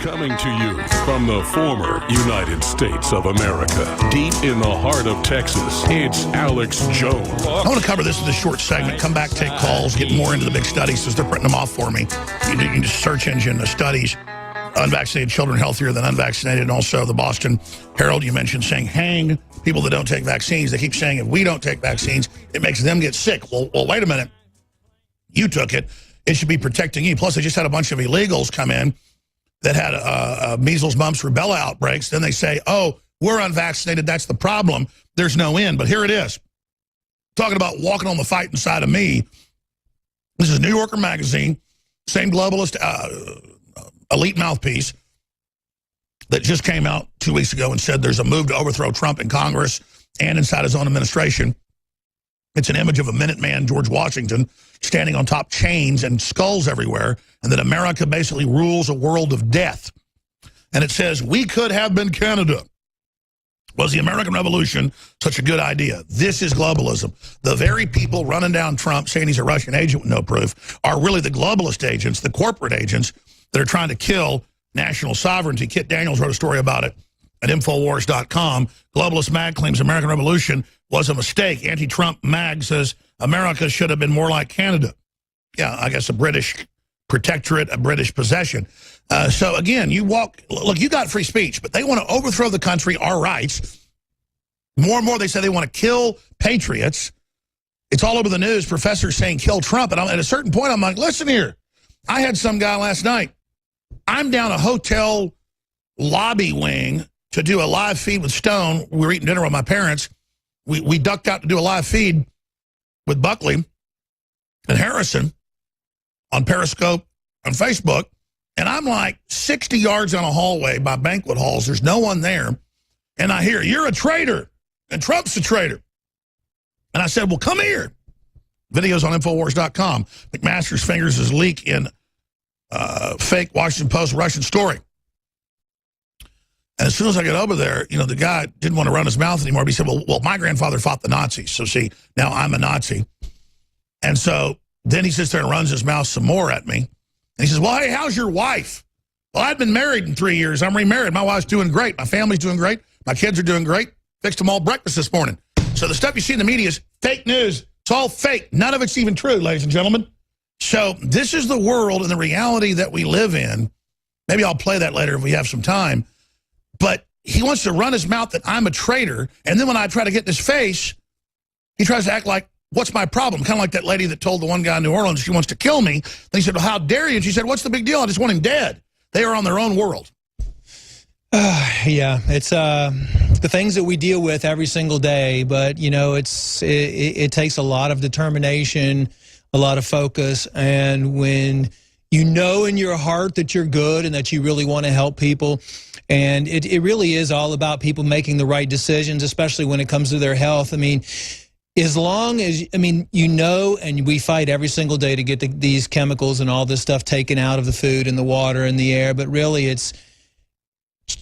Coming to you from the former United States of America, deep in the heart of Texas, it's Alex Jones. I want to cover this in a short segment, come back, take calls, get more into the big studies since they're printing them off for me. You can just search engine the studies, unvaccinated children healthier than unvaccinated, and also the Boston Herald you mentioned saying hang people that don't take vaccines. They keep saying if we don't take vaccines, it makes them get sick. Well, wait a minute. You took it. It should be protecting you. Plus, they just had a bunch of illegals come in that had measles, mumps, rubella outbreaks. Then they say, oh, we're unvaccinated. That's the problem. There's no end. But here it is. Talking about walking on the fight inside of me. This is New Yorker magazine, same globalist elite mouthpiece that just came out 2 weeks ago and said there's a move to overthrow Trump in Congress and inside his own administration. It's an image of a Minuteman, George Washington, standing on top chains and skulls everywhere, and that America basically rules a world of death. And it says, we could have been Canada. Was the American Revolution such a good idea? This is globalism. The very people running down Trump saying he's a Russian agent with no proof are really the globalist agents, the corporate agents that are trying to kill national sovereignty. Kit Daniels wrote a story about it at Infowars.com. Globalist Mag claims American Revolution was a mistake. Anti-Trump Mag says America should have been more like Canada. Yeah, I guess a British protectorate, a British possession. So again, look, you got free speech, but they want to overthrow the country, our rights. More and more they say they want to kill patriots. It's all over the news, professors saying kill Trump. And at a certain point, I'm like, listen here. I had some guy last night. I'm down a hotel lobby wing to do a live feed with Stone. We were eating dinner with my parents. We ducked out to do a live feed with Buckley and Harrison on Periscope on Facebook. And I'm like 60 yards down a hallway by banquet halls. There's no one there. And I hear, you're a traitor, and Trump's a traitor. And I said, well, come here. Videos on Infowars.com. McMaster's fingers his leak in fake Washington Post Russian story. And as soon as I get over there, you know, the guy didn't want to run his mouth anymore. But he said, well, my grandfather fought the Nazis. So see, now I'm a Nazi. And so then he sits there and runs his mouth some more at me. And he says, well, hey, how's your wife? Well, I've been married in 3 years. I'm remarried. My wife's doing great. My family's doing great. My kids are doing great. Fixed them all breakfast this morning. So the stuff you see in the media is fake news. It's all fake. None of it's even true, ladies and gentlemen. So this is the world and the reality that we live in. Maybe I'll play that later if we have some time. But he wants to run his mouth that I'm a traitor. And then when I try to get in his face, he tries to act like, what's my problem? Kind of like that lady that told the one guy in New Orleans she wants to kill me. Then he said, well, how dare you? And she said, what's the big deal? I just want him dead. They are on their own world. Yeah, it's the things that we deal with every single day. But, you know, it takes a lot of determination, a lot of focus. And when you know in your heart that you're good and that you really want to help people, and it really is all about people making the right decisions, especially when it comes to their health. I mean, as long as, you know, and we fight every single day to get these chemicals and all this stuff taken out of the food and the water and the air, but really it's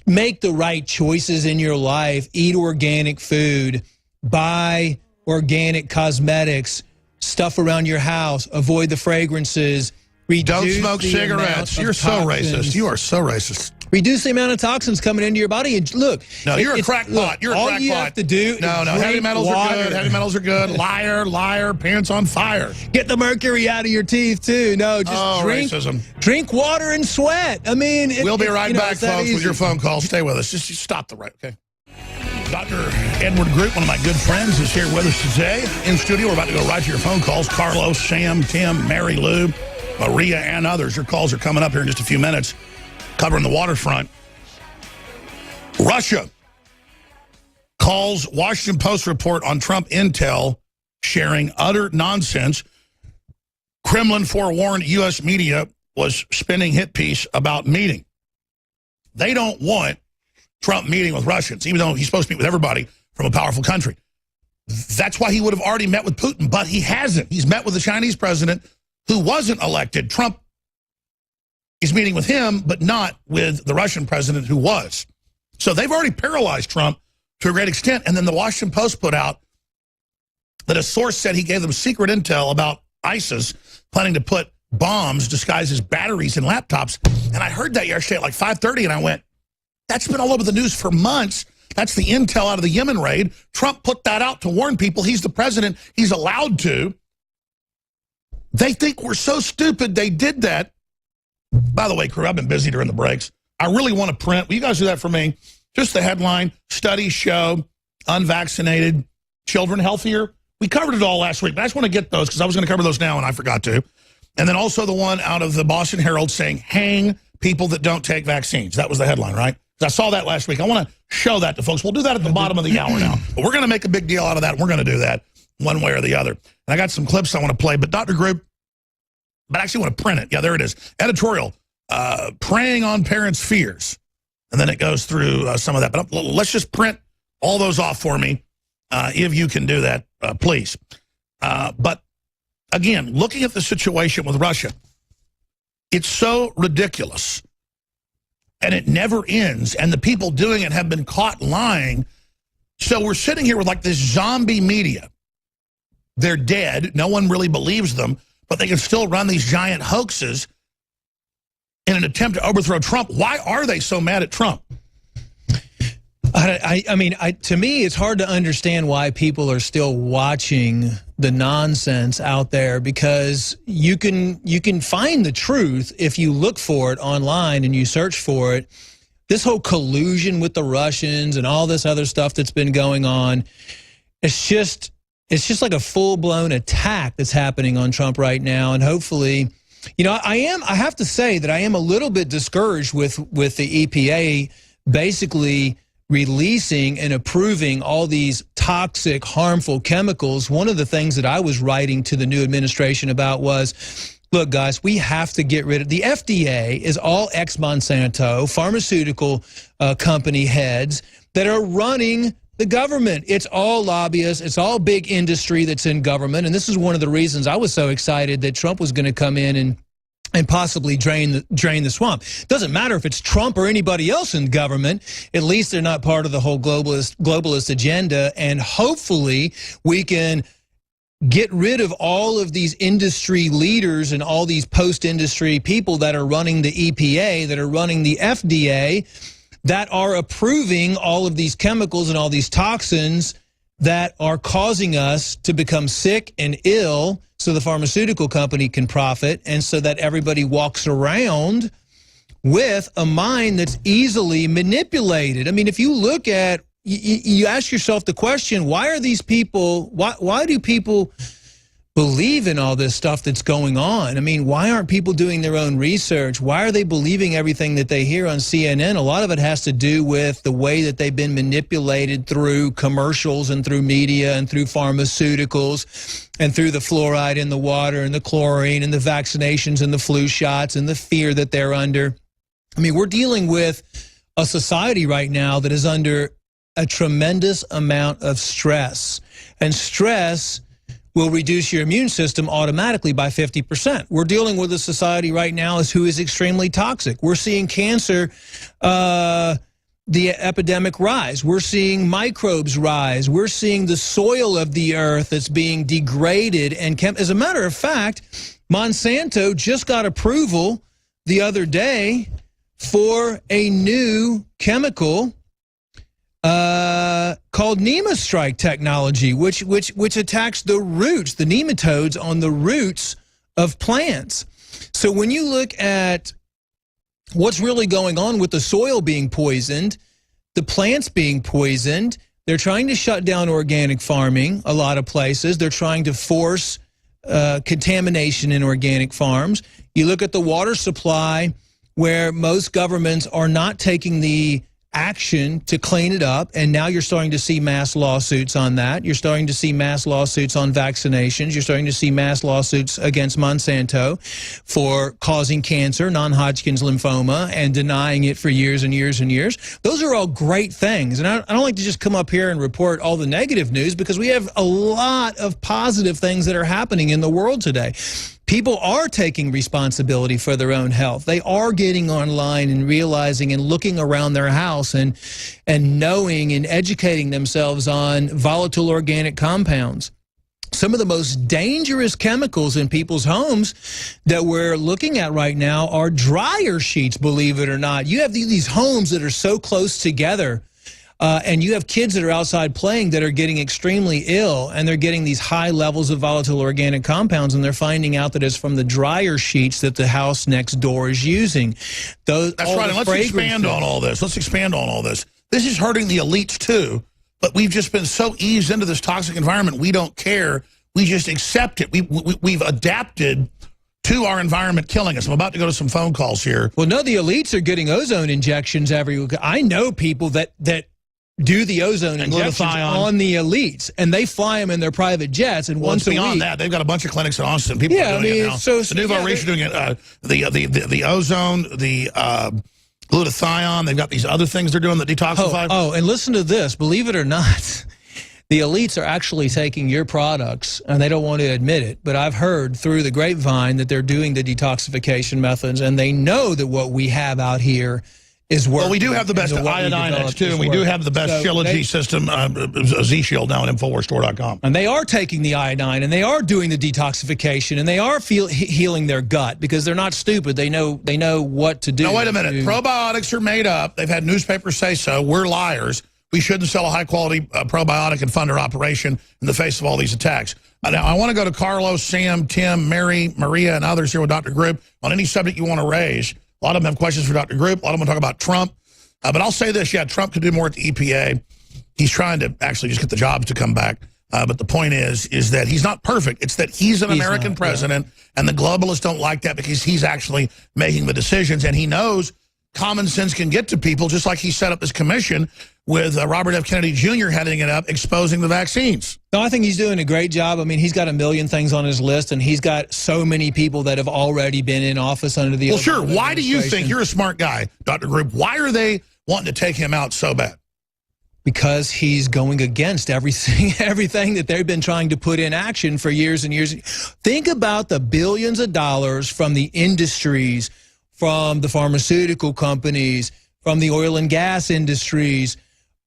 make the right choices in your life, eat organic food, buy organic cosmetics, stuff around your house, avoid the fragrances, don't smoke cigarettes. You're so racist. You are so racist. Reduce the amount of toxins coming into your body. And look, no, you're a crackpot. You're a crackpot. All you have to do is heavy metals are good. Heavy metals are good. Liar, pants on fire. Get the mercury out of your teeth too. No, just drink water and sweat. I mean, we'll be right back, folks, with your phone calls. Stay with us. Just stop the right, okay? Dr. Edward Group, one of my good friends, is here with us today in studio. We're about to go right to your phone calls. Carlos, Sam, Tim, Mary Lou, Maria, and others. Your calls are coming up here in just a few minutes. Covering the waterfront. Russia calls Washington Post report on Trump intel sharing utter nonsense. Kremlin forewarned U.S. media was spinning hit piece about meeting. They don't want Trump meeting with Russians, even though he's supposed to meet with everybody from a powerful country. That's why he would have already met with Putin, but he hasn't. He's met with the Chinese president who wasn't elected. Trump is meeting with him, but not with the Russian president who was. So they've already paralyzed Trump to a great extent. And then the Washington Post put out that a source said he gave them secret intel about ISIS planning to put bombs disguised as batteries in laptops. And I heard that yesterday at like 5:30, and I went, that's been all over the news for months. That's the intel out of the Yemen raid. Trump put that out to warn people. He's the president. He's allowed to. They think we're so stupid they did that. By the way, crew, I've been busy during the breaks. I really want to print. Will you guys do that for me? Just the headline, studies show unvaccinated children healthier. We covered it all last week, but I just want to get those because I was going to cover those now and I forgot to. And then also the one out of the Boston Herald saying, hang people that don't take vaccines. That was the headline, right? I saw that last week. I want to show that to folks. We'll do that at the bottom of the hour now. But we're going to make a big deal out of that. We're going to do that one way or the other. And I got some clips I want to play. But Dr. Group, but I actually want to print it. Yeah, there it is. Editorial, preying on parents' fears. And then it goes through some of that. But let's just print all those off for me, if you can do that, please. But again, looking at the situation with Russia, it's so ridiculous. And it never ends. And the people doing it have been caught lying. So we're sitting here with like this zombie media. They're dead. No one really believes them. But they can still run these giant hoaxes in an attempt to overthrow Trump. Why are they so mad at Trump? I mean, to me, it's hard to understand why people are still watching the nonsense out there, because you can find the truth if you look for it online and you search for it. This whole collusion with the Russians and all this other stuff that's been going on, it's just like a full-blown attack that's happening on Trump right now. And hopefully, you know, I have to say that I am a little bit discouraged with the EPA basically releasing and approving all these toxic, harmful chemicals. One of the things that I was writing to the new administration about was, look, guys, we have to get rid of the FDA is all ex-Monsanto pharmaceutical company heads that are running the government. It's all lobbyists. It's all big industry that's in government. And this is one of the reasons I was so excited that Trump was going to come in and possibly drain the swamp. Doesn't matter if it's Trump or anybody else in government. At least they're not part of the whole globalist agenda. And hopefully we can get rid of all of these industry leaders and all these post-industry people that are running the EPA, that are running the FDA, that are approving all of these chemicals and all these toxins that are causing us to become sick and ill, so the pharmaceutical company can profit, and so that everybody walks around with a mind that's easily manipulated. I mean, if you look at, you ask yourself the question, why are these people, why do people believe in all this stuff that's going on? I mean, why aren't people doing their own research? Why are they believing everything that they hear on CNN? A lot of it has to do with the way that they've been manipulated through commercials and through media and through pharmaceuticals and through the fluoride in the water and the chlorine and the vaccinations and the flu shots and the fear that they're under. I mean, we're dealing with a society right now that is under a tremendous amount of stress, and stress will reduce your immune system automatically by 50%. We're dealing with a society right now who is extremely toxic. We're seeing cancer, the epidemic rise. We're seeing microbes rise. We're seeing the soil of the earth that's being degraded. And as a matter of fact, Monsanto just got approval the other day for a new chemical called Nemastrike technology, which attacks the roots, the nematodes on the roots of plants. So when you look at what's really going on with the soil being poisoned, the plants being poisoned, they're trying to shut down organic farming a lot of places. They're trying to force contamination in organic farms. You look at the water supply, where most governments are not taking the action to clean it up, and now you're starting to see mass lawsuits on that. You're starting to see mass lawsuits on vaccinations. You're starting to see mass lawsuits against Monsanto for causing cancer, non-Hodgkin's lymphoma, and denying it for years and years and years. Those are all great things, and I don't like to just come up here and report all the negative news, because we have a lot of positive things that are happening in the world today. People are taking responsibility for their own health. They are getting online and realizing and looking around their house and knowing and educating themselves on volatile organic compounds. some of the most dangerous chemicals in people's homes that we're looking at right now are dryer sheets, believe it or not. You have these homes that are so close together, and you have kids that are outside playing that are getting extremely ill, and they're getting these high levels of volatile organic compounds, and they're finding out that it's from the dryer sheets that the house next door is using. That's right, and let's expand on all this. Let's expand on all this. This is hurting the elites, too. But we've just been so eased into this toxic environment, we don't care. We just accept it. We've adapted to our environment killing us. I'm about to go to some phone calls here. Well, no, the elites are getting ozone injections every week. I know people that do the ozone injections on the elites, and they fly them in their private jets. And once a week, beyond that, they've got a bunch of clinics in Austin. People are doing it now. So the Nouveau Riche are doing it. The ozone, the glutathione. They've got these other things they're doing that detoxify. Oh, and listen to this. Believe it or not, the elites are actually taking your products, and they don't want to admit it, but I've heard through the grapevine that they're doing the detoxification methods, and they know that what we have out here is working. Well, we do have the best iodine too, and we do have the best Shieldology system, Z-Shield, now at InfoWarsStore.com. And they are taking the iodine, and they are doing the detoxification, and they are healing their gut, because they're not stupid. They know what to do. Now, wait a minute. Probiotics are made up. They've had newspapers say so. We're liars. We shouldn't sell a high-quality probiotic and fund our operation in the face of all these attacks. Now, I want to go to Carlos, Sam, Tim, Mary, Maria, and others here with Dr. Group on any subject you want to raise. A lot of them have questions for Dr. Group. A lot of them talk about Trump. But I'll say this, yeah, Trump could do more at the EPA. He's trying to actually just get the jobs to come back. But the point is that he's not perfect. It's that he's an American president, and the globalists don't like that because he's actually making the decisions. And he knows common sense can get to people, just like he set up this commission with Robert F. Kennedy Jr. heading it up, exposing the vaccines. No, I think he's doing a great job. I mean, he's got a million things on his list, and he's got so many people that have already been in office under the Well, sure. Why do you think, you're a smart guy, Dr. Group, why are they wanting to take him out so bad? Because he's going against everything that they've been trying to put in action for years and years. Think about the billions of dollars from the industries, from the pharmaceutical companies, from the oil and gas industries,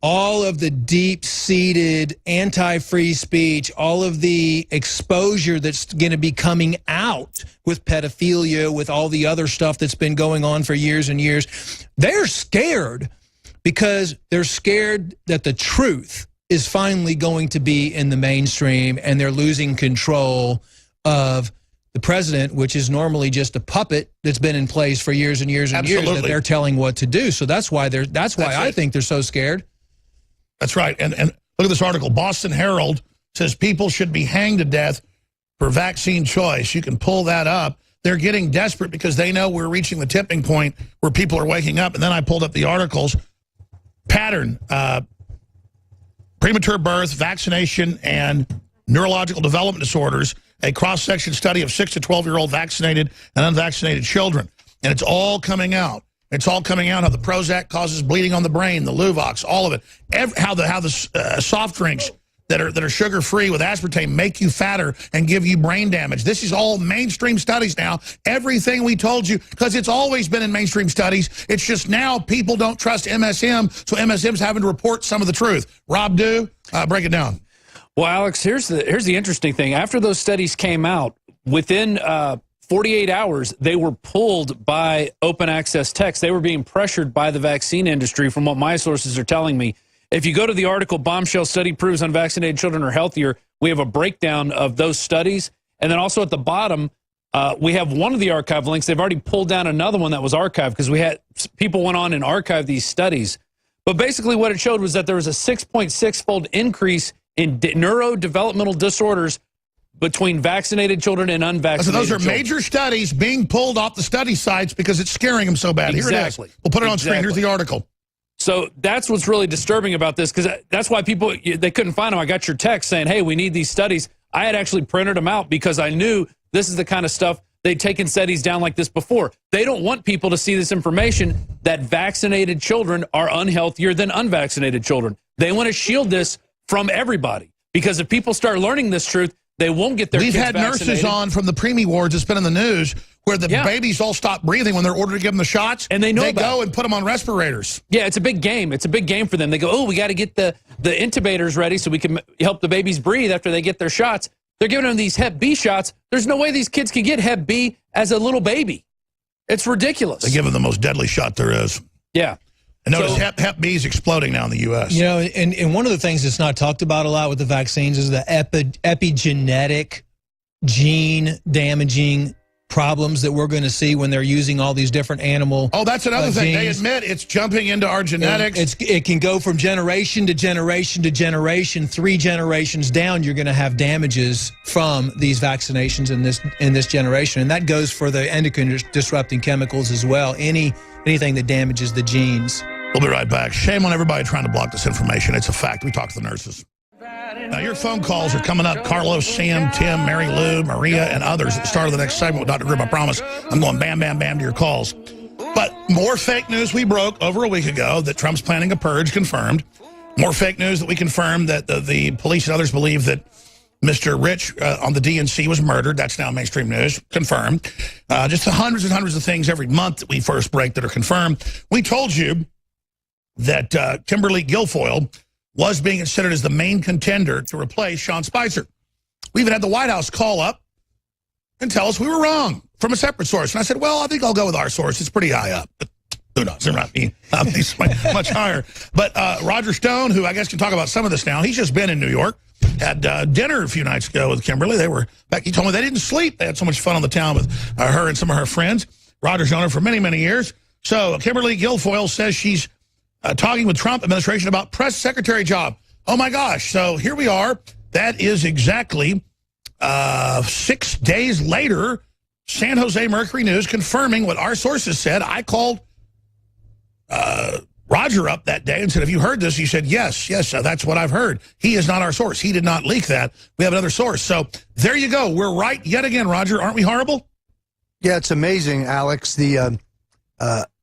all of the deep-seated anti-free speech, all of the exposure that's going to be coming out with pedophilia, with all the other stuff that's been going on for years and years. They're scared because they're scared that the truth is finally going to be in the mainstream, and they're losing control of the president, which is normally just a puppet that's been in place for years and years and years, that they're telling what to do. So that's why I think they're so scared. That's right. And look at this article. Boston Herald says people should be hanged to death for vaccine choice. You can pull that up. They're getting desperate because they know we're reaching the tipping point where people are waking up. And then I pulled up the articles. Pattern, premature birth, vaccination, and neurological development disorders, a cross-section study of 6 to 12-year-old vaccinated and unvaccinated children. And it's all coming out. It's all coming out how the Prozac causes bleeding on the brain, the Luvox, all of it. How the soft drinks that are sugar-free with aspartame make you fatter and give you brain damage. This is all mainstream studies now. Everything we told you, because it's always been in mainstream studies. It's just now people don't trust MSM, so MSM's having to report some of the truth. Rob Dew, break it down. Well, Alex, here's the interesting thing. After those studies came out, within 48 hours, they were pulled by open access text. They were being pressured by the vaccine industry, from what my sources are telling me. If you go to the article, Bombshell Study Proves Unvaccinated Children Are Healthier, we have a breakdown of those studies. And then also at the bottom, we have one of the archive links. They've already pulled down another one that was archived because we had people went on and archived these studies. But basically what it showed was that there was a 6.6-fold increase in neurodevelopmental disorders between vaccinated children and unvaccinated children. So those are major studies being pulled off the study sites because it's scaring them so bad. Exactly. Here it is. We'll put it on screen. Here's the article. So that's what's really disturbing about this, because that's why people, they couldn't find them. I got your text saying, hey, we need these studies. I had actually printed them out because I knew this is the kind of stuff they'd taken studies down like this before. They don't want people to see this information that vaccinated children are unhealthier than unvaccinated children. They want to shield this from everybody, because if people start learning this truth, they won't get their kids vaccinated. We've had nurses on from the preemie wards that's been in the news where the babies all stop breathing when they're ordered to give them the shots. And they go and put them on respirators. Yeah, it's a big game. It's a big game for them. They go, oh, we got to get the intubators ready so we can help the babies breathe after they get their shots. They're giving them these Hep B shots. There's no way these kids can get Hep B as a little baby. It's ridiculous. They give them the most deadly shot there is. Yeah. And notice Hep B is exploding now in the U.S. You know, and one of the things that's not talked about a lot with the vaccines is the epigenetic gene damaging problems that we're going to see when they're using all these different animal that's another thing. They genes. admit it's jumping into our genetics. It can go from generation to generation to generation. 3 generations down, you're going to have damages from these vaccinations in this generation. And that goes for the endocrine disrupting chemicals as well. Anything that damages the genes. We'll be right back. Shame on everybody trying to block this information. It's a fact. We talk to the nurses. Now, your phone calls are coming up. Carlos, Sam, Tim, Mary Lou, Maria, and others at the start of the next segment with Dr. Group. I promise I'm going bam, bam, bam to your calls. But more fake news we broke over a week ago that Trump's planning a purge, confirmed. More fake news that we confirmed that the police and others believe that Mr. Rich on the DNC was murdered. That's now mainstream news, confirmed. Just hundreds and hundreds of things every month that we first break that are confirmed. We told you that Kimberly Guilfoyle was being considered as the main contender to replace Sean Spicer. We even had the White House call up and tell us we were wrong from a separate source. And I said, well, I think I'll go with our source. It's pretty high up. But who knows? It might be much higher. But Roger Stone, who I guess can talk about some of this now, he's just been in New York, had dinner a few nights ago with Kimberly. He told me they didn't sleep. They had so much fun on the town with her and some of her friends. Roger's known her for many, many years. So Kimberly Guilfoyle says she's talking with Trump administration about press secretary job. Oh, my gosh. So here we are. That is exactly 6 days later, San Jose Mercury News confirming what our sources said. I called Roger up that day and said, have you heard this? He said, yes, that's what I've heard. He is not our source. He did not leak that. We have another source. So there you go. We're right yet again, Roger. Aren't we horrible? Yeah, it's amazing, Alex.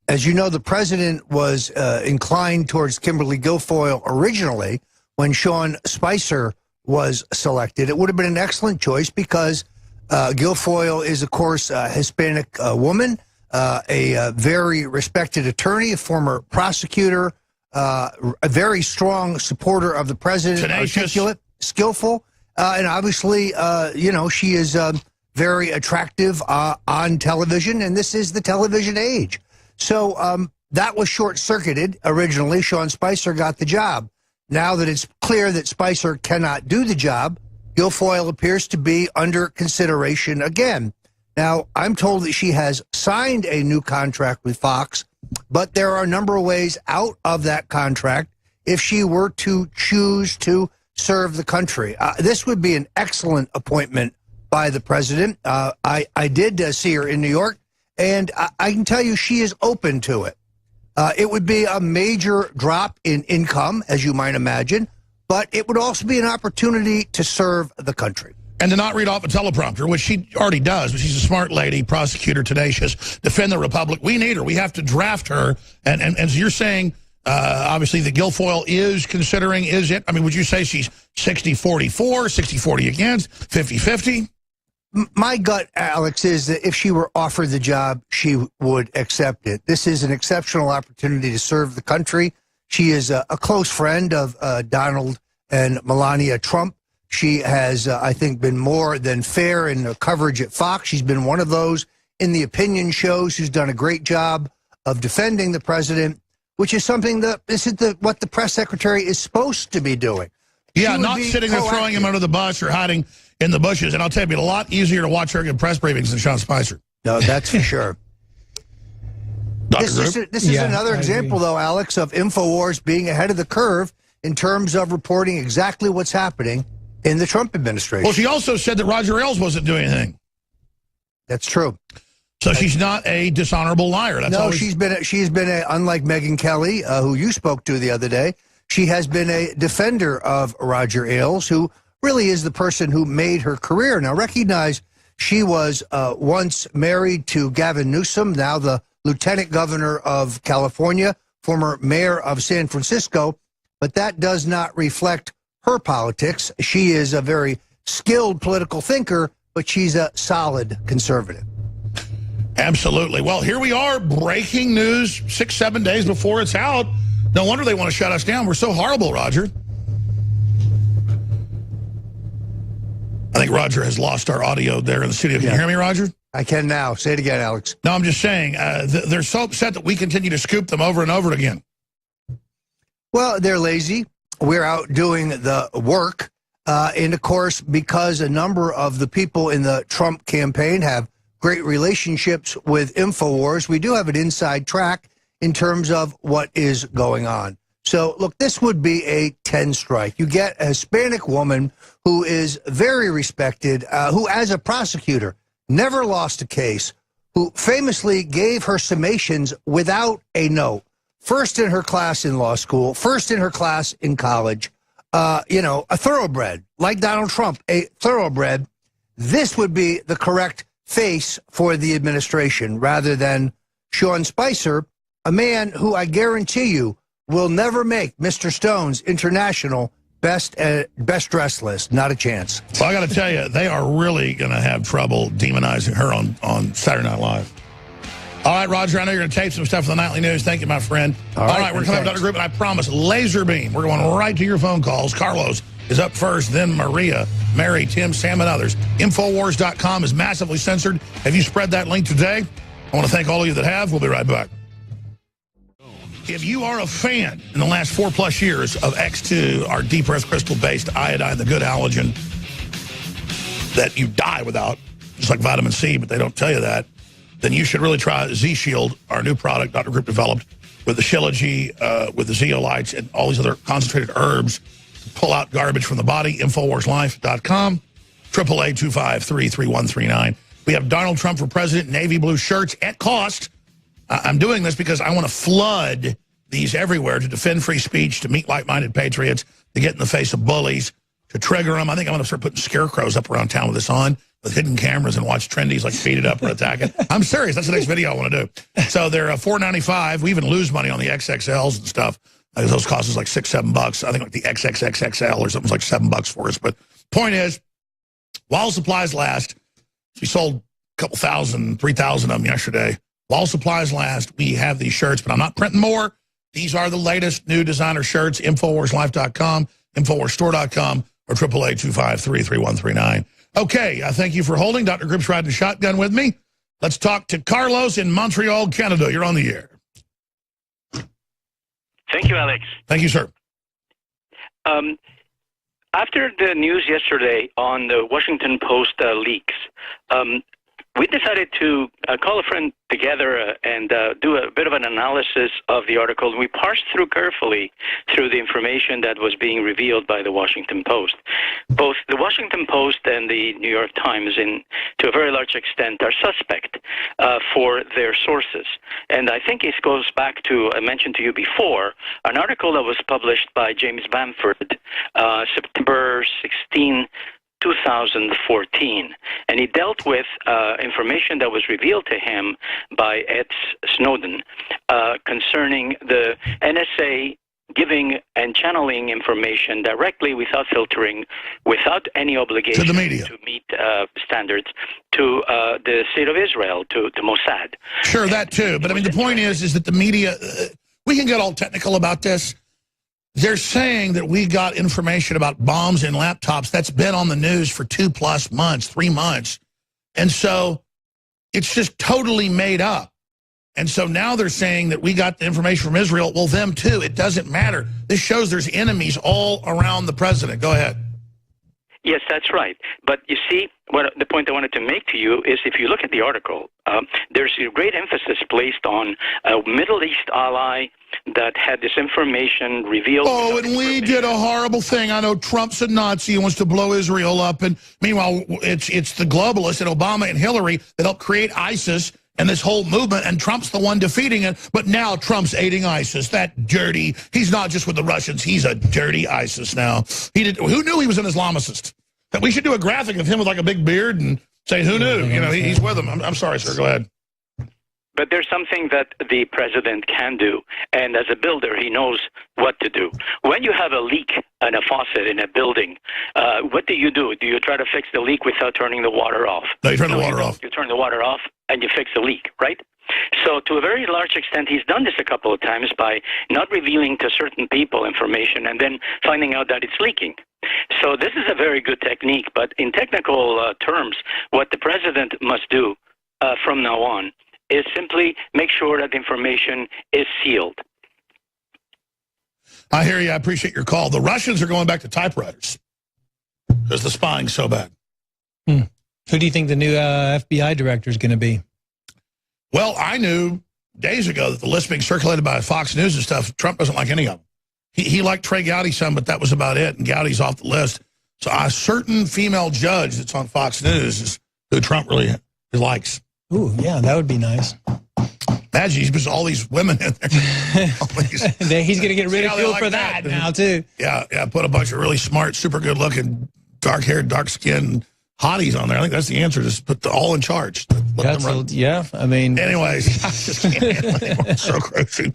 As you know, the president was inclined towards Kimberly Guilfoyle originally when Sean Spicer was selected. It would have been an excellent choice because Guilfoyle is, of course, a Hispanic woman, a very respected attorney, a former prosecutor, a very strong supporter of the president, tenacious, articulate, skillful, and obviously, she is very attractive on television, and this is the television age. So that was short-circuited originally. Sean Spicer got the job. Now that it's clear that Spicer cannot do the job, Guilfoyle appears to be under consideration again. Now, I'm told that she has signed a new contract with Fox, but there are a number of ways out of that contract if she were to choose to serve the country. This would be an excellent appointment by the president. I did see her in New York. And I can tell you she is open to it. It would be a major drop in income, as you might imagine, but it would also be an opportunity to serve the country. And to not read off a teleprompter, which she already does, but she's a smart lady, prosecutor, tenacious, defend the republic. We need her. We have to draft her. And as you're saying, obviously the Guilfoyle is considering, is it? I mean, would you say she's 60-44, 60-40 against, 50-50? My gut, Alex, is that if she were offered the job, she would accept it. This is an exceptional opportunity to serve the country. She is a close friend of Donald and Melania Trump. She has, I think, been more than fair in the coverage at Fox. She's been one of those in the opinion shows who's done a great job of defending the president, which is something that isn't what the press secretary is supposed to be doing. Yeah, not sitting there throwing him under the bus or hiding in the bushes. And I'll tell you, it'd be a lot easier to watch her give press briefings than Sean Spicer. No, that's for sure. This is another example, though, Alex, of InfoWars being ahead of the curve in terms of reporting exactly what's happening in the Trump administration. Well, she also said that Roger Ailes wasn't doing anything. That's true. So she's not a dishonorable liar. That's no, she's been unlike Megyn Kelly, who you spoke to the other day. She has been a defender of Roger Ailes, who really is the person who made her career. Now, recognize she was once married to Gavin Newsom, now the lieutenant governor of California, former mayor of San Francisco, but that does not reflect her politics. She is a very skilled political thinker, but she's a solid conservative. Absolutely. Well, here we are, breaking news 6-7 days before it's out. No wonder they want to shut us down. We're so horrible, Roger. I think Roger has lost our audio there in the studio. Can you hear me, Roger? I can now. Say it again, Alex. No, I'm just saying, they're so upset that we continue to scoop them over and over again. Well, they're lazy. We're out doing the work. And, of course, because a number of the people in the Trump campaign have great relationships with InfoWars, we do have an inside track in terms of what is going on. So, look, this would be a 10 strike. You get a Hispanic woman who is very respected, who, as a prosecutor, never lost a case, who famously gave her summations without a note. First in her class in law school, first in her class in college, you know, a thoroughbred, like Donald Trump, a thoroughbred. This would be the correct face for the administration rather than Sean Spicer, a man who I guarantee you will never make Mr. Stone's international best dressed list. Not a chance. Well, I got to tell you, they are really going to have trouble demonizing her on Saturday Night Live. All right, Roger, I know you're going to tape some stuff for the Nightly News. Thank you, my friend. All right, we're coming up, Dr. Group, and I promise, laser beam. We're going right to your phone calls. Carlos is up first, then Maria, Mary, Tim, Sam, and others. Infowars.com is massively censored. Have you spread that link today? I want to thank all of you that have. We'll be right back. If you are a fan in the last 4+ years of X2, our deep earth crystal-based iodine, the good halogen that you die without, just like vitamin C, but they don't tell you that, then you should really try Z-Shield, our new product Dr. Group developed with the Shilajit, with the zeolites, and all these other concentrated herbs to pull out garbage from the body. InfoWarsLife.com, 888-253-3139. We have Donald Trump for president, navy blue shirts at cost. I'm doing this because I want to flood these everywhere to defend free speech, to meet like-minded patriots, to get in the face of bullies, to trigger them. I think I'm going to start putting scarecrows up around town with this on, with hidden cameras, and watch trendies like speed it up or attack it. I'm serious. That's the next video I want to do. So they're $4.95. We even lose money on the XXLs and stuff. Those cost us like $6-7. I think like the XXXXL or something's like $7 for us. But point is, while supplies last, we sold a couple thousand, 3,000 of them yesterday. While supplies last, we have these shirts, but I'm not printing more. These are the latest new designer shirts, InfoWarsLife.com, InfoWarsStore.com, or 888-253-3139. Okay, thank you for holding. Dr. Group's riding shotgun with me. Let's talk to Carlos in Montreal, Canada. You're on the air. Thank you, Alex. Thank you, sir. After the news yesterday on the Washington Post leaks, we decided to call a friend together and do a bit of an analysis of the article. We parsed through carefully through the information that was being revealed by the Washington Post. Both the Washington Post and the New York Times, to a very large extent, are suspect for their sources. And I think it goes back to, I mentioned to you before, an article that was published by James Bamford, September 16, 2014, and he dealt with information that was revealed to him by Ed Snowden concerning the NSA giving and channeling information directly without filtering, without any obligation to the media to meet standards, to the state of Israel, to Mossad. Sure, that too. But I mean, the point is that the media, we can get all technical about this. They're saying that we got information about bombs in laptops that's been on the news for 2+ months, 3 months. And so it's just totally made up. And so now they're saying that we got the information from Israel. Well, them too. It doesn't matter. This shows there's enemies all around the president. Go ahead. Yes, that's right. But you see, the point I wanted to make to you is if you look at the article, there's a great emphasis placed on a Middle East ally that had this information revealed. Oh, and we did a horrible thing. I know Trump's a Nazi and wants to blow Israel up. And meanwhile, it's the globalists and Obama and Hillary that helped create ISIS and this whole movement, and Trump's the one defeating it. But now Trump's aiding ISIS. That dirty. He's not just with the Russians. He's a dirty ISIS now. Who knew he was an Islamicist? That we should do a graphic of him with like a big beard and say, who knew? You know, he's with them. I'm sorry, sir. Go ahead. But there's something that the president can do, and as a builder, he knows what to do. When you have a leak in a faucet in a building, what do? Do you try to fix the leak without turning the water off? No, you turn the water off. You turn the water off, and you fix the leak, right? So to a very large extent, he's done this a couple of times by not revealing to certain people information and then finding out that it's leaking. So this is a very good technique, but in technical terms, what the president must do from now on is simply make sure that the information is sealed. I hear you. I appreciate your call. The Russians are going back to typewriters because the spying's so bad. Who do you think the new FBI director is going to be? Well, I knew days ago that the list being circulated by Fox News and stuff, Trump doesn't like any of them. He liked Trey Gowdy some, but that was about it, and Gowdy's off the list. So a certain female judge that's on Fox News is who Trump really likes. Ooh, yeah, that would be nice. Imagine he's all these women in there. He's going to get ridiculed for that now, too. Yeah, put a bunch of really smart, super good-looking, dark-haired, dark-skinned hotties on there. I think that's the answer. Just put all in charge. Yeah, I mean. Anyways, I just can't handle it anymore. It's so crazy.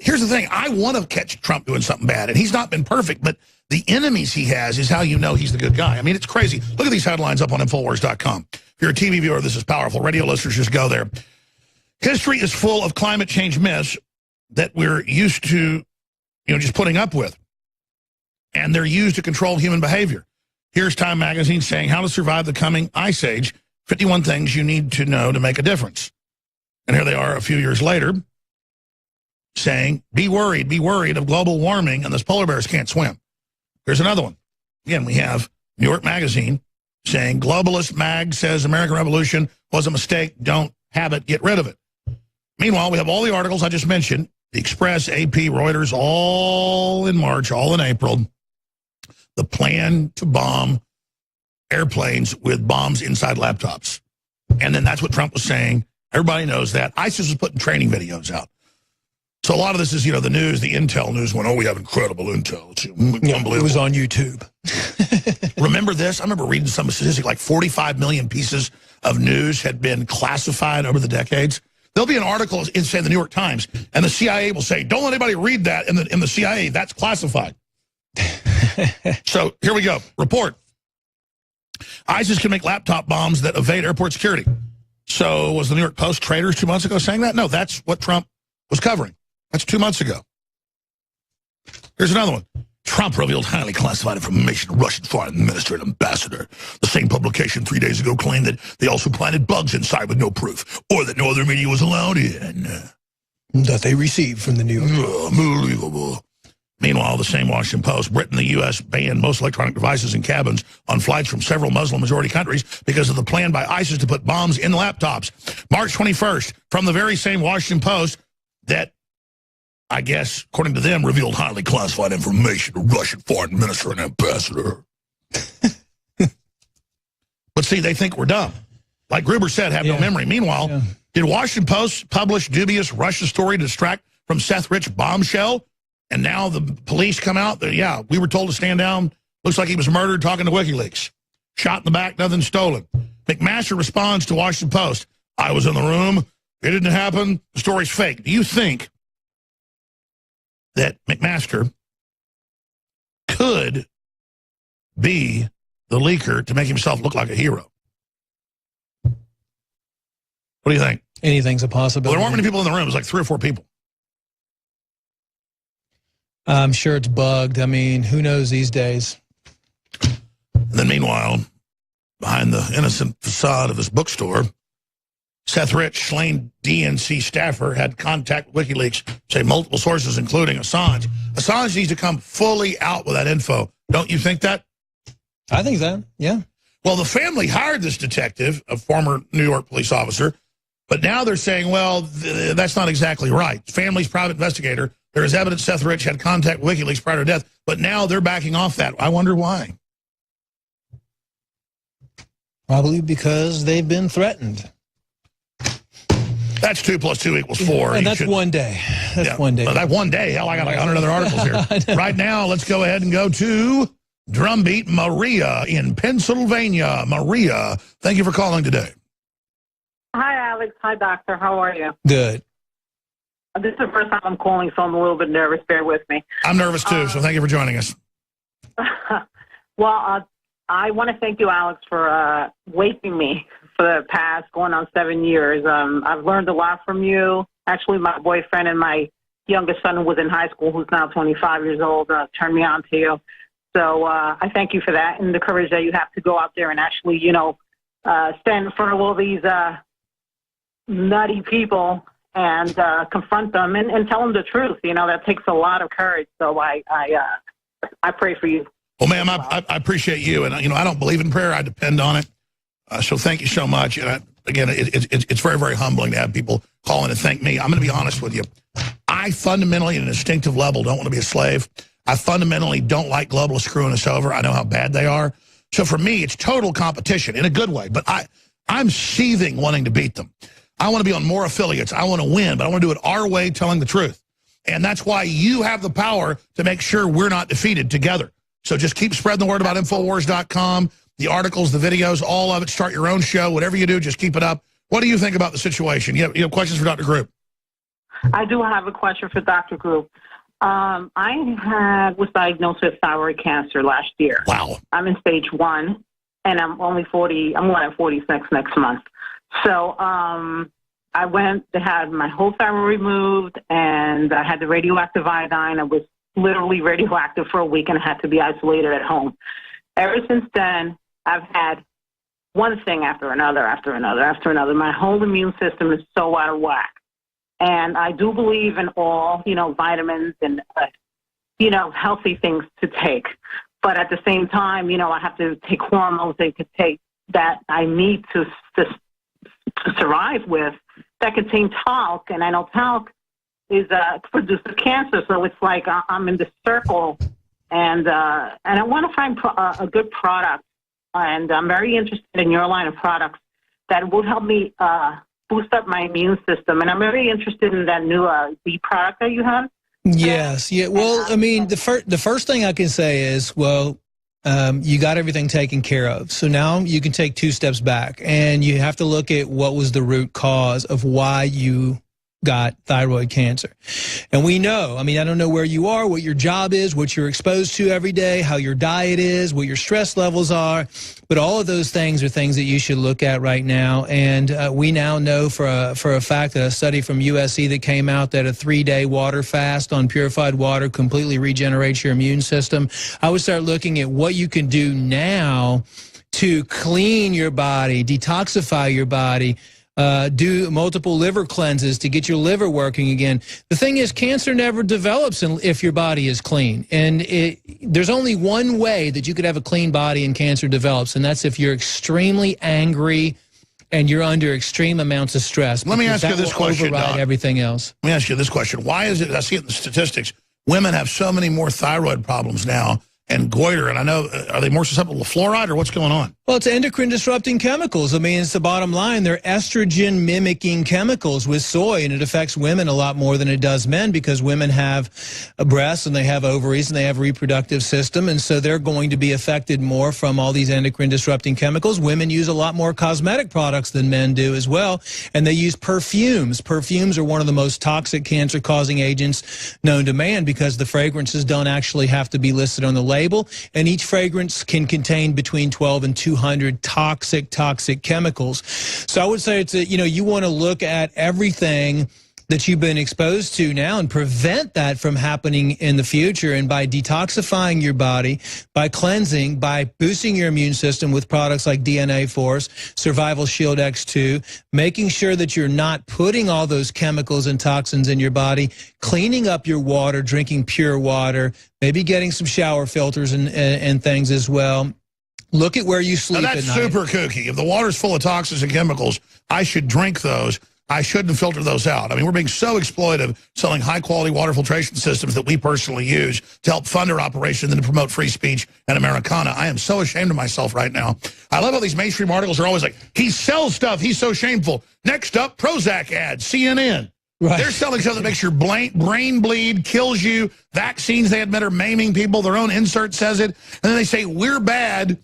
Here's the thing. I want to catch Trump doing something bad, and he's not been perfect, but the enemies he has is how you know he's the good guy. I mean, it's crazy. Look at these headlines up on Infowars.com. If you're a TV viewer, this is powerful. Radio listeners, just go there. History is full of climate change myths that we're used to, just putting up with. And they're used to control human behavior. Here's Time Magazine saying how to survive the coming ice age, 51 things you need to know to make a difference. And here they are a few years later saying, be worried of global warming and those polar bears can't swim. Here's another one. Again, we have New York Magazine saying, globalist mag says American Revolution was a mistake. Don't have it. Get rid of it. Meanwhile, we have all the articles I just mentioned, the Express, AP, Reuters, all in March, all in April. The plan to bomb airplanes with bombs inside laptops. And then that's what Trump was saying. Everybody knows that. ISIS was putting training videos out. So a lot of this is, the news, the intel news when, we have incredible intel. It's unbelievable. It was on YouTube. Remember this? I remember reading some statistic, like 45 million pieces of news had been classified over the decades. There'll be an article in, say, the New York Times, and the CIA will say, don't let anybody read that in the CIA. That's classified. So here we go. Report. ISIS can make laptop bombs that evade airport security. So was the New York Post traitors 2 months ago saying that? No, that's what Trump was covering. That's 2 months ago. Here's another one. Trump revealed highly classified information to Russian foreign minister and ambassador. The same publication 3 days ago claimed that they also planted bugs inside with no proof, or that no other media was allowed in. That they received from the New York Post. Unbelievable. Meanwhile, the same Washington Post, Britain, the U.S. banned most electronic devices in cabins on flights from several Muslim-majority countries because of the plan by ISIS to put bombs in laptops. March 21st, from the very same Washington Post that, I guess, according to them, revealed highly classified information to Russian foreign minister and ambassador. But see, they think we're dumb. Like Gruber said, have no memory. Meanwhile, did Washington Post publish dubious Russia story to distract from Seth Rich bombshell? And now the police come out. We were told to stand down. Looks like he was murdered talking to WikiLeaks. Shot in the back, nothing stolen. McMaster responds to Washington Post. I was in the room. It didn't happen. The story's fake. Do you think that McMaster could be the leaker to make himself look like a hero? What do you think? Anything's a possibility. Well, there weren't many people in the room. It was like 3 or 4 people. I'm sure it's bugged. I mean, who knows these days? And then meanwhile, behind the innocent facade of his bookstore, Seth Rich, slain DNC staffer, had contact with WikiLeaks, say multiple sources, including Assange. Assange needs to come fully out with that info. Don't you think that? I think so, yeah. Well, the family hired this detective, a former New York police officer, but now they're saying, well, that's not exactly right. Family's private investigator. There is evidence Seth Rich had contact with WikiLeaks prior to death, but now they're backing off that. I wonder why. Probably because they've been threatened. That's 2 + 2 = 4. And that's one day. That's one day. Well, that one day. Hell, I got like 100 other articles here. Right now, let's go ahead and go to Drumbeat Maria in Pennsylvania. Maria, thank you for calling today. Hi, Alex. Hi, Doctor. How are you? Good. This is the first time I'm calling, so I'm a little bit nervous. Bear with me. I'm nervous, too, so thank you for joining us. Well, I want to thank you, Alex, for waking me for the past going on 7 years. I've learned a lot from you. Actually, my boyfriend and my youngest son, who was in high school, who's now 25 years old, turned me on to you. So I thank you for that and the courage that you have to go out there and actually, stand in front of all these nutty people and confront them and tell them the truth. That takes a lot of courage. So I pray for you. Well, ma'am, I appreciate you. And, I don't believe in prayer. I depend on it. So thank you so much. And again, it's very, very humbling to have people call in and thank me. I'm going to be honest with you. I fundamentally, at an instinctive level, don't want to be a slave. I fundamentally don't like globalists screwing us over. I know how bad they are. So for me, it's total competition in a good way. But I'm seething wanting to beat them. I want to be on more affiliates. I want to win, but I want to do it our way, telling the truth. And that's why you have the power to make sure we're not defeated together. So just keep spreading the word about Infowars.com, the articles, the videos, all of it. Start your own show. Whatever you do, just keep it up. What do you think about the situation? You have questions for Dr. Group? I do have a question for Dr. Group. I was diagnosed with thyroid cancer last year. Wow. I'm in stage 1, and I'm only 40. I'm going at 46 next month. So I went to have my whole thyroid removed, and I had the radioactive iodine. I was literally radioactive for a week, and I had to be isolated at home. Ever since then, I've had one thing after another, after another, after another. My whole immune system is so out of whack. And I do believe in all, vitamins and, healthy things to take. But at the same time, I have to take hormones that I need to survive with that contain talc. And I know talc is produces cancer. So it's like I'm in this circle. And I want to find a good product. And I'm very interested in your line of products that will help me boost up my immune system. And I'm very interested in that new B product that you have. Yes. Yeah. Well, I mean, the first thing I can say is, you got everything taken care of. So now you can take 2 steps back, and you have to look at what was the root cause of why you got thyroid cancer. And we know, I don't know where you are, what your job is, what you're exposed to every day, how your diet is, what your stress levels are, but all of those things are things that you should look at right now. And we now know for a fact that a study from USC that came out that a 3-day water fast on purified water completely regenerates your immune system. I would start looking at what you can do now to clean your body, detoxify your body, do multiple liver cleanses to get your liver working again. The thing is, cancer never develops if your body is clean. And there's only one way that you could have a clean body and cancer develops, and that's if you're extremely angry and you're under extreme amounts of stress. Let me ask you this question, Doc. Everything else. Let me ask you this question. Why is it, I see it in the statistics, women have so many more thyroid problems now and goiter, and I know, are they more susceptible to fluoride, or what's going on? Well, it's endocrine disrupting chemicals. It's the bottom line. They're estrogen mimicking chemicals with soy, and it affects women a lot more than it does men because women have breasts and they have ovaries and they have a reproductive system, and so they're going to be affected more from all these endocrine disrupting chemicals. Women use a lot more cosmetic products than men do as well, and they use perfumes. Perfumes are one of the most toxic cancer causing agents known to man because the fragrances don't actually have to be listed on the label, and each fragrance can contain between 12 and 200 toxic chemicals. So I would say it's you want to look at everything that you've been exposed to now and prevent that from happening in the future. And by detoxifying your body, by cleansing, by boosting your immune system with products like DNA Force, Survival Shield X2, making sure that you're not putting all those chemicals and toxins in your body, cleaning up your water, drinking pure water, maybe getting some shower filters and things as well. Look at where you sleep now, that's at night. super kooky. If the water's full of toxins and chemicals, I should drink those. I shouldn't filter those out. I mean, we're being so exploitive selling high-quality water filtration systems that we personally use to help fund our operation and to promote free speech and Americana. I am so ashamed of myself right now. I love how these mainstream articles are always like, he sells stuff, he's so shameful. Next up, Prozac ads, CNN. Right. They're selling stuff that makes your brain bleed, kills you. Vaccines they admit are maiming people. Their own insert says it. And then they say, we're bad,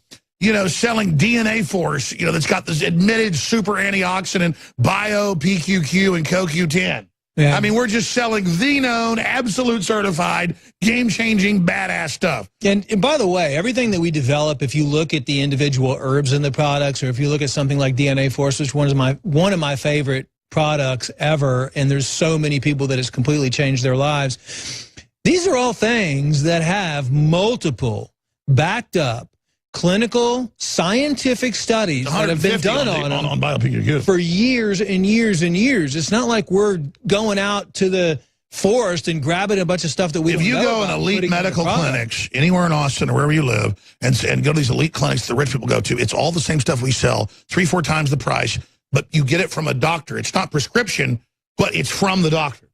selling DNA Force, that's got this admitted super antioxidant bio PQQ and CoQ10. Yeah. I mean, we're just selling the known, absolute certified, game-changing, badass stuff. And by the way, everything that we develop, if you look at the individual herbs in the products, or if you look at something like DNA Force, which one of my favorite products ever, and there's so many people that it's completely changed their lives. These are all things that have multiple backed up clinical scientific studies that have been done on biopeak for years and years and years. It's not like we're going out to the forest and grabbing a bunch of stuff that we If don't you know go about, in elite medical clinics anywhere in Austin or wherever you live and go to these elite clinics that the rich people go to, it's all the same stuff we sell, 3-4 times the price, but you get it from a doctor. It's not prescription, but it's from the doctor.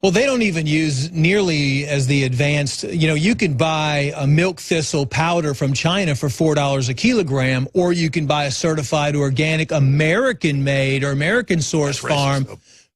Well, they don't even use nearly as the advanced, you know, you can buy a milk thistle powder from China for $4 a kilogram, or you can buy a certified organic American-made or American-sourced farm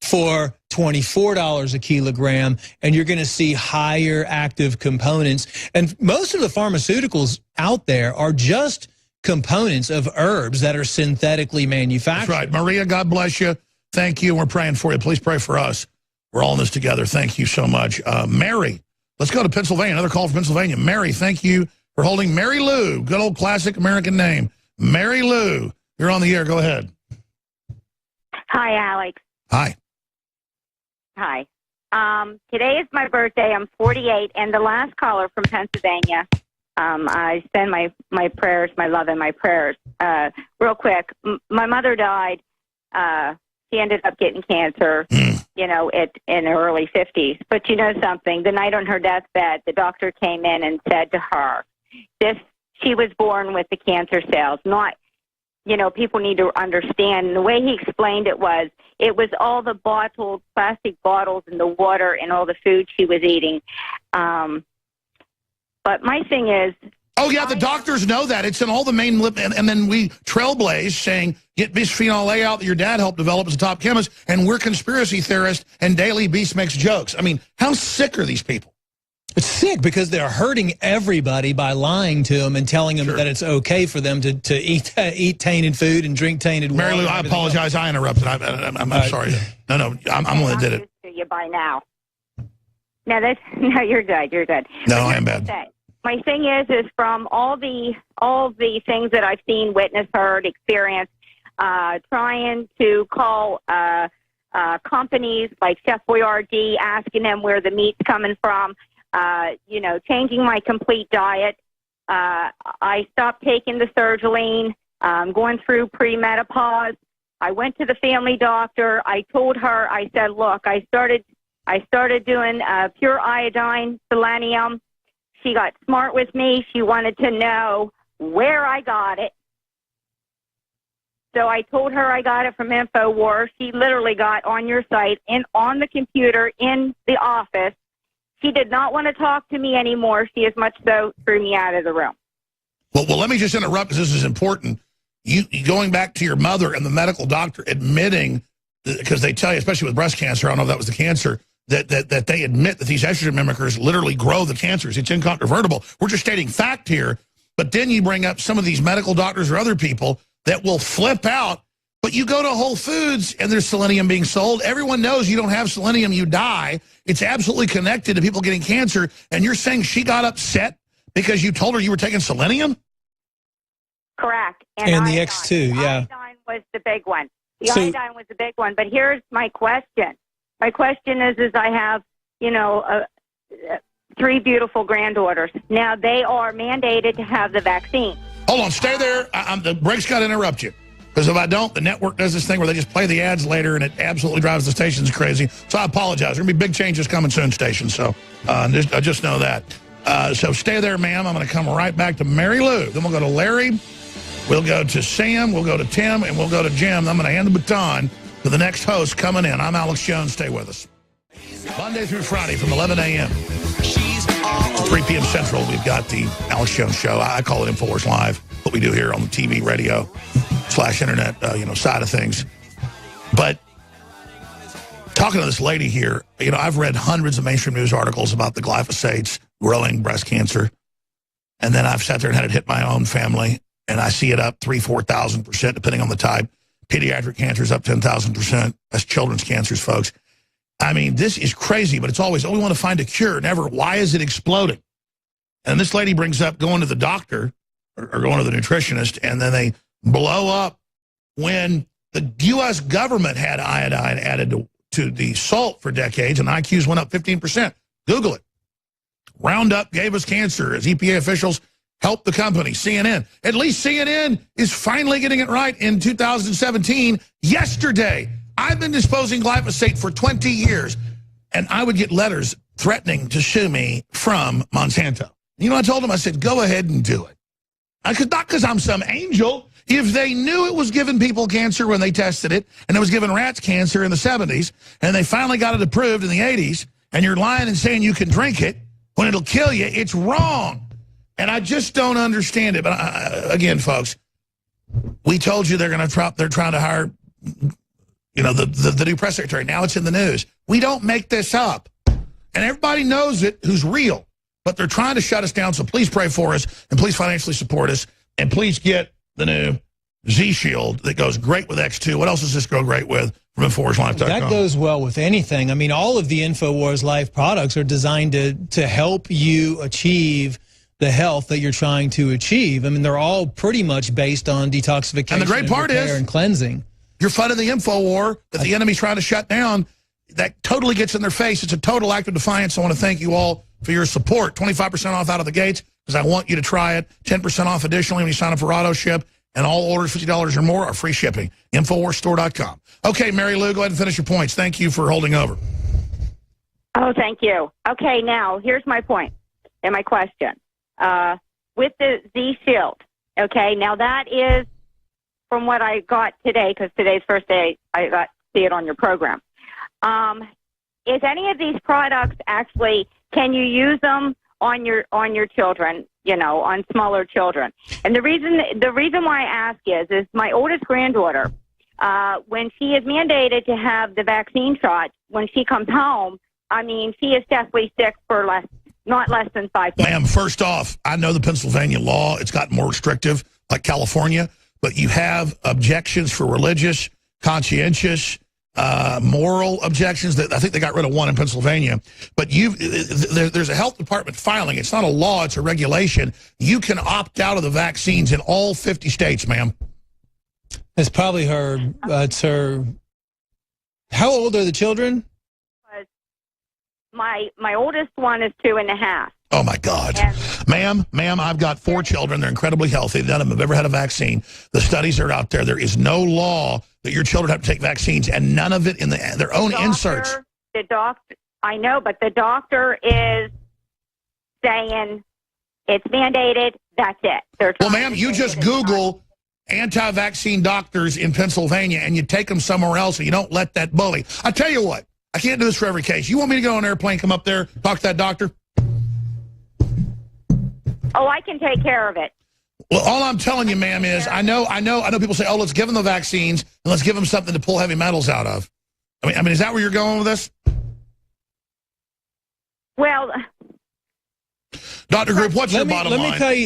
for $24 a kilogram, and you're going to see higher active components. And most of the pharmaceuticals out there are just components of herbs that are synthetically manufactured. That's right. Maria, God bless you. Thank you. We're praying for you. Please pray for us. We're all in this together. Thank you so much. Mary, let's go to Pennsylvania. Another call from Pennsylvania. Mary, thank you for holding. Mary Lou, good old classic American name. Mary Lou, you're on the air. Go ahead. Hi, Alex. Hi. Hi. Today is my birthday. I'm 48, and the last caller from Pennsylvania, I send my prayers, my love, and my prayers. Real quick, my mother died. She ended up getting cancer, you know, in her early 50s. But you know something? The night on her deathbed, the doctor came in and said to her, she was born with the cancer cells. Not, you know, people need to understand. And the way he explained it was all the bottled plastic bottles and the water and all the food she was eating. But my thing is, oh, yeah, the doctors know that. It's in all the main lip, and then we trailblaze saying, get bisphenol A out that your dad helped develop as a top chemist, and we're conspiracy theorists, and Daily Beast makes jokes. I mean, how sick are these people? It's sick because they're hurting everybody by lying to them and telling them that it's okay for them to eat tainted food and drink tainted water. Mary Lou, I apologize. I interrupted. I'm sorry. No, I'm the one that did it. To you by now. No, you're good. You're good. No, I am bad. My thing is from all the things that I've seen, witnessed, heard, experienced, trying to call companies like Chef Boyardee, asking them where the meat's coming from, you know, changing my complete diet. I stopped taking the sertraline, going through premenopause. I went to the family doctor. I told her, I said, look, I started doing pure iodine, selenium. She got smart with me. She wanted to know where I got it. So I told her I got it from InfoWars. She literally got on your site and on the computer in the office. She did not want to talk to me anymore. She as much so threw me out of the room. Well, let me just interrupt because this is important. You going back to your mother and the medical doctor admitting, because they tell you, especially with breast cancer, I don't know if that was the cancer, that they admit that these estrogen mimickers literally grow the cancers. It's incontrovertible. We're just stating fact here. But then you bring up some of these medical doctors or other people that will flip out. But you go to Whole Foods and there's selenium being sold. Everyone knows you don't have selenium, you die. It's absolutely connected to people getting cancer. And you're saying she got upset because you told her you were taking selenium? Correct. And the X2, yeah. Iodine was the big one. Iodine was the big one. But here's my question. My question is I have, you know, 3 beautiful granddaughters. Now, they are mandated to have the vaccine. Hold on, stay there. The break's got to interrupt you. Because if I don't, the network does this thing where they just play the ads later, and it absolutely drives the stations crazy. So I apologize. There are going to be big changes coming soon, station. So I just know that. So stay there, ma'am. I'm going to come right back to Mary Lou. Then we'll go to Larry. We'll go to Sam. We'll go to Tim. And we'll go to Jim. I'm going to hand the baton to the next host coming in. I'm Alex Jones. Stay with us. Monday through Friday from 11 a.m. to 3 p.m. Central, we've got the Alex Jones Show. I call it InfoWars Live, what we do here on the TV, radio, / internet, side of things. But talking to this lady here, I've read hundreds of mainstream news articles about the glyphosates growing breast cancer. And then I've sat there and had it hit my own family. And I see it up 3,000-4,000%, depending on the type. Pediatric cancer is up 10,000%. That's children's cancers, folks. I mean, this is crazy, but it's always, we want to find a cure. Never, why is it exploding? And this lady brings up going to the doctor or going to the nutritionist, and then they blow up when the U.S. government had iodine added to the salt for decades, and IQs went up 15%. Google it. Roundup gave us cancer as EPA officials help the company, CNN. At least CNN is finally getting it right in 2017. Yesterday, I've been disposing glyphosate for 20 years, and I would get letters threatening to sue me from Monsanto. You know, I told them, I said, go ahead and do it. I could not because I'm some angel. If they knew it was giving people cancer when they tested it, and it was giving rats cancer in the 70s, and they finally got it approved in the 80s, and you're lying and saying you can drink it when it'll kill you, it's wrong. And I just don't understand it. But again, folks, we told you they're trying to hire, you know, the new press secretary. Now it's in the news. We don't make this up. And everybody knows it who's real. But they're trying to shut us down, so please pray for us, and please financially support us, and please get the new Z-Shield that goes great with X2. What else does this go great with from InfoWarsLife.com? That goes well with anything. I mean, all of the InfoWars Life products are designed to help you achieve the health that you're trying to achieve. I mean, they're all pretty much based on detoxification and the great part repair is, and cleansing. You're fighting the info war that the enemy's trying to shut down. That totally gets in their face. It's a total act of defiance. I want to thank you all for your support. 25% off out of the gates because I want you to try it. 10% off additionally when you sign up for auto ship. And all orders $50 or more are free shipping. InfoWarsStore.com. Okay, Mary Lou, go ahead and finish your points. Thank you for holding over. Oh, thank you. Okay, now here's my point and my question. With the Z-Shield, okay, now that is from what I got today, because today's first day I got to see it on your program. Is any of these products actually, can you use them on your children, you know, on smaller children? And the reason why I ask is my oldest granddaughter, when she is mandated to have the vaccine shot, when she comes home, I mean, she is deathly sick for not less than 5 days. Ma'am, first off, I know the Pennsylvania law, it's gotten more restrictive, like California, but you have objections for religious, conscientious, moral objections. That I think they got rid of one in Pennsylvania. But there's a health department filing. It's not a law, it's a regulation. You can opt out of the vaccines in all 50 states, ma'am. It's probably her, it's her, how old are the children? My oldest one is 2.5. Oh, my God. Ma'am, I've got 4 children. They're incredibly healthy. None of them have ever had a vaccine. The studies are out there. There is no law that your children have to take vaccines, and none of it in their own inserts. The doctor, I know, but the doctor is saying it's mandated. That's it. Well, ma'am, you just Google anti-vaccine doctors in Pennsylvania, and you take them somewhere else, and you don't let that bully. I tell you what, I can't do this for every case. You want me to go on an airplane, come up there, talk to that doctor? Oh, I can take care of it. Well, all I'm telling you, ma'am, is I know people say, oh, let's give them the vaccines and let's give them something to pull heavy metals out of. I mean, is that where you're going with this? Well, Dr. Group, what's your bottom line?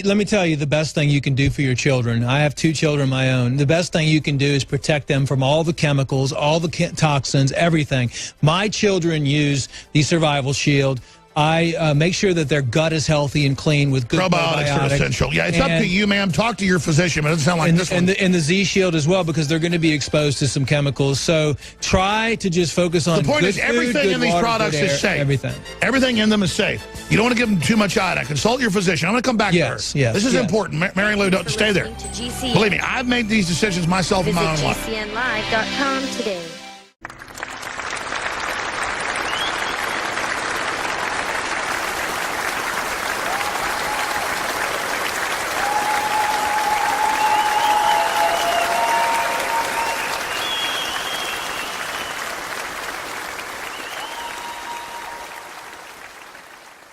Let me tell you the best thing you can do for your children. I have 2 children of my own. The best thing you can do is protect them from all the chemicals, all the toxins, everything. My children use the Survival Shield. I make sure that their gut is healthy and clean with good probiotics. Are essential. Yeah, it's up to you, ma'am. Talk to your physician. But it doesn't sound like this one. And the Z-Shield as well, because they're going to be exposed to some chemicals. So try to just focus on the point good is everything food, in these products is safe. Everything in them is safe. You don't want to give them too much iodine. Consult your physician. I'm going to come back to her. Yes, this is important. Mary Lou, don't stay there. Believe me, I've made these decisions myself in my own life. GCNlive.com today.